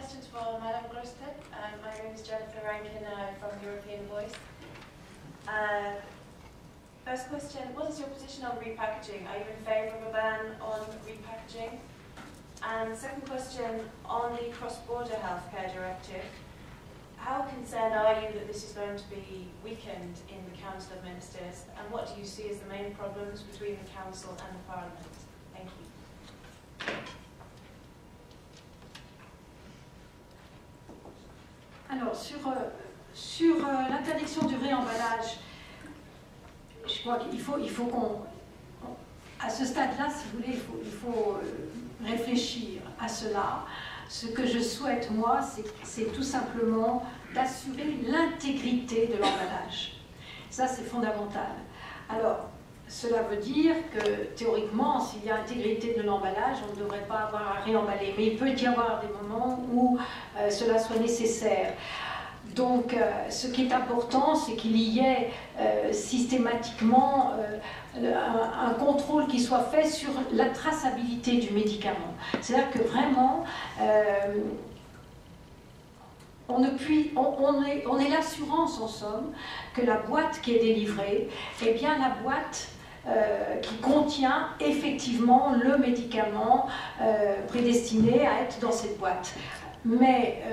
questions for Madame Grosstedt. My name is Jennifer Rankin from European Voice. First question, what is your position on repackaging? Are you in favour of a ban on repackaging? And second question, on the cross-border healthcare directive, how concerned are you that this is going to be weakened in the Council of Ministers? And what do you see as the main problems between the Council and the Parliament? Thank you. Alors, sur l'interdiction du réemballage, je crois qu'il faut qu'on... À ce stade-là, si vous voulez, il faut réfléchir à cela. Ce que je souhaite, moi, c'est tout simplement d'assurer l'intégrité de l'emballage. Ça, c'est fondamental. Alors, cela veut dire que, théoriquement, s'il y a intégrité de l'emballage, on ne devrait pas avoir à réemballer. Mais il peut y avoir des moments où cela soit nécessaire. Donc, ce qui est important, c'est qu'il y ait systématiquement un contrôle qui soit fait sur la traçabilité du médicament. C'est-à-dire que vraiment, on est l'assurance, en somme, que la boîte qui est délivrée est bien la boîte qui contient effectivement le médicament prédestiné à être dans cette boîte. Mais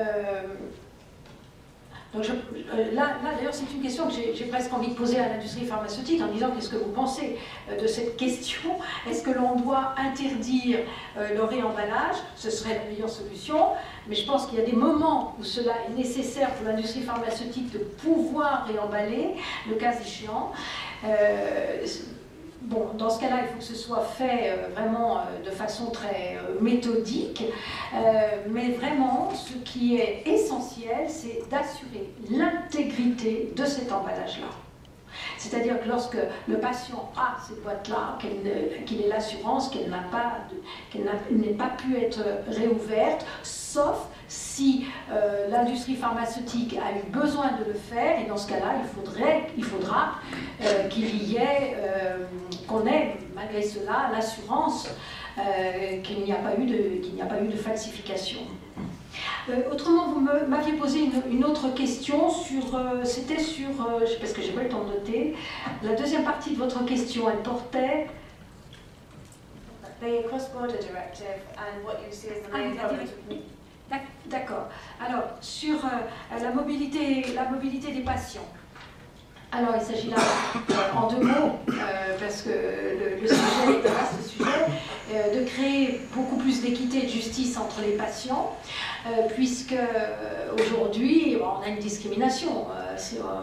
là d'ailleurs, c'est une question que j'ai presque envie de poser à l'industrie pharmaceutique en disant qu'est-ce que vous pensez de cette question? Est-ce que l'on doit interdire le réemballage? Ce serait la meilleure solution, mais je pense qu'il y a des moments où cela est nécessaire pour l'industrie pharmaceutique de pouvoir réemballer, le cas échéant. Bon, dans ce cas-là, il faut que ce soit fait vraiment de façon très méthodique, mais vraiment, ce qui est essentiel, c'est d'assurer l'intégrité de cet emballage-là. C'est-à-dire que lorsque le patient a cette boîte-là, qu'il ait l'assurance qu'elle n'ait pas pu être réouverte, sauf si l'industrie pharmaceutique a eu besoin de le faire, et dans ce cas-là, il faudra qu'on ait malgré cela l'assurance qu'il n'y a pas eu de falsification. Autrement, vous m'aviez posé une autre question c'était sur, parce que j'ai pas eu le temps de noter, la deuxième partie de votre question, elle portait... The cross-border directive and what you see as the main problems. D'accord. Alors, sur la mobilité des patients. Alors, il s'agit là, en deux mots, parce que le sujet est un vaste sujet, de créer beaucoup plus d'équité et de justice entre les patients, puisque aujourd'hui, on a une discrimination.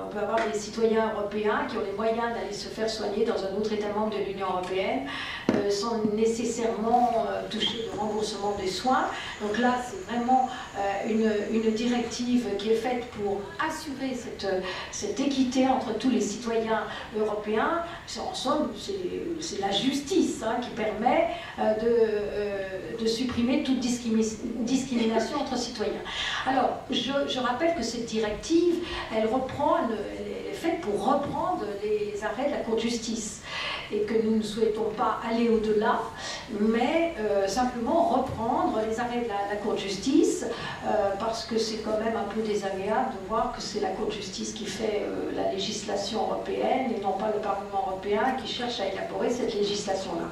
On peut avoir des citoyens européens qui ont les moyens d'aller se faire soigner dans un autre État membre de l'Union européenne, sans nécessairement toucher le remboursement des soins. Donc là, c'est vraiment une directive qui est faite pour assurer cette équité entre tous les citoyens européens. En somme, c'est la justice qui permet de supprimer toute discrimination entre citoyens. Alors, je rappelle que cette directive, elle est faite pour reprendre les arrêts de la Cour de justice, et que nous ne souhaitons pas aller au-delà, mais simplement reprendre les arrêts de la Cour de justice, parce que c'est quand même un peu désagréable de voir que c'est la Cour de justice qui fait la législation européenne et non pas le Parlement européen qui cherche à élaborer cette législation-là.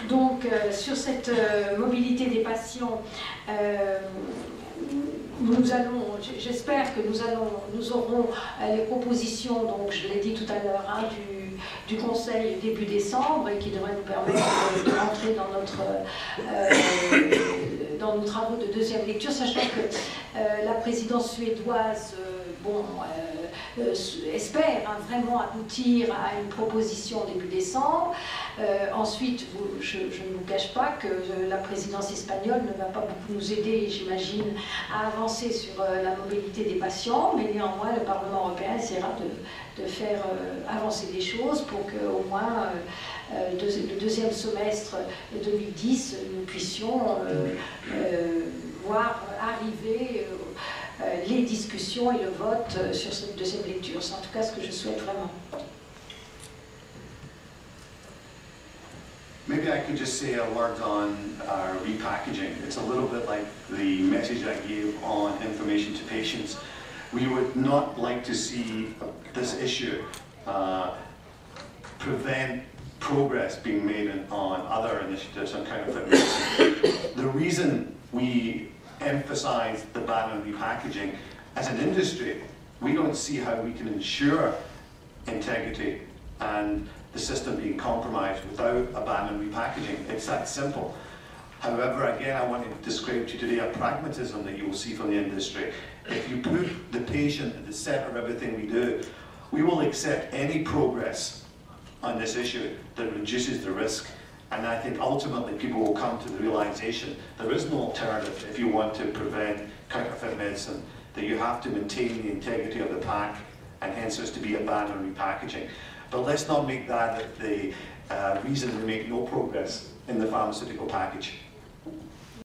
Donc, sur cette mobilité des patients, j'espère que nous aurons les propositions, donc je l'ai dit tout à l'heure, du Conseil début décembre, et qui devrait nous permettre de rentrer dans nos travaux de deuxième lecture, sachant que la présidence suédoise espère vraiment aboutir à une proposition début décembre. Ensuite, je ne vous cache pas que la présidence espagnole ne va pas beaucoup nous aider, j'imagine, à avancer sur la mobilité des patients, mais néanmoins, le Parlement européen essaiera de faire avancer les choses pour qu'au moins le deuxième semestre 2010, nous puissions voir arriver les discussions et le vote sur cette deuxième lecture. C'est en tout cas ce que je souhaite vraiment. Maybe I could just say a word on repackaging. It's a little bit like the message I gave on information to patients. We would not like to see this issue prevent progress being made on other initiatives on counterfeit medicine. The reason we emphasize the ban on repackaging, as an industry, we don't see how we can ensure integrity and the system being compromised without a ban on repackaging. It's that simple. However, again, I want to describe to you today a pragmatism that you will see from the industry. If you put the patient at the centre of everything we do, we will accept any progress on this issue that reduces the risk. And I think ultimately people will come to the realization there is no alternative if you want to prevent counterfeit medicine, that you have to maintain the integrity of the pack, and hence there's to be a ban on repackaging. But let's not make that the reason we make no progress in the pharmaceutical package.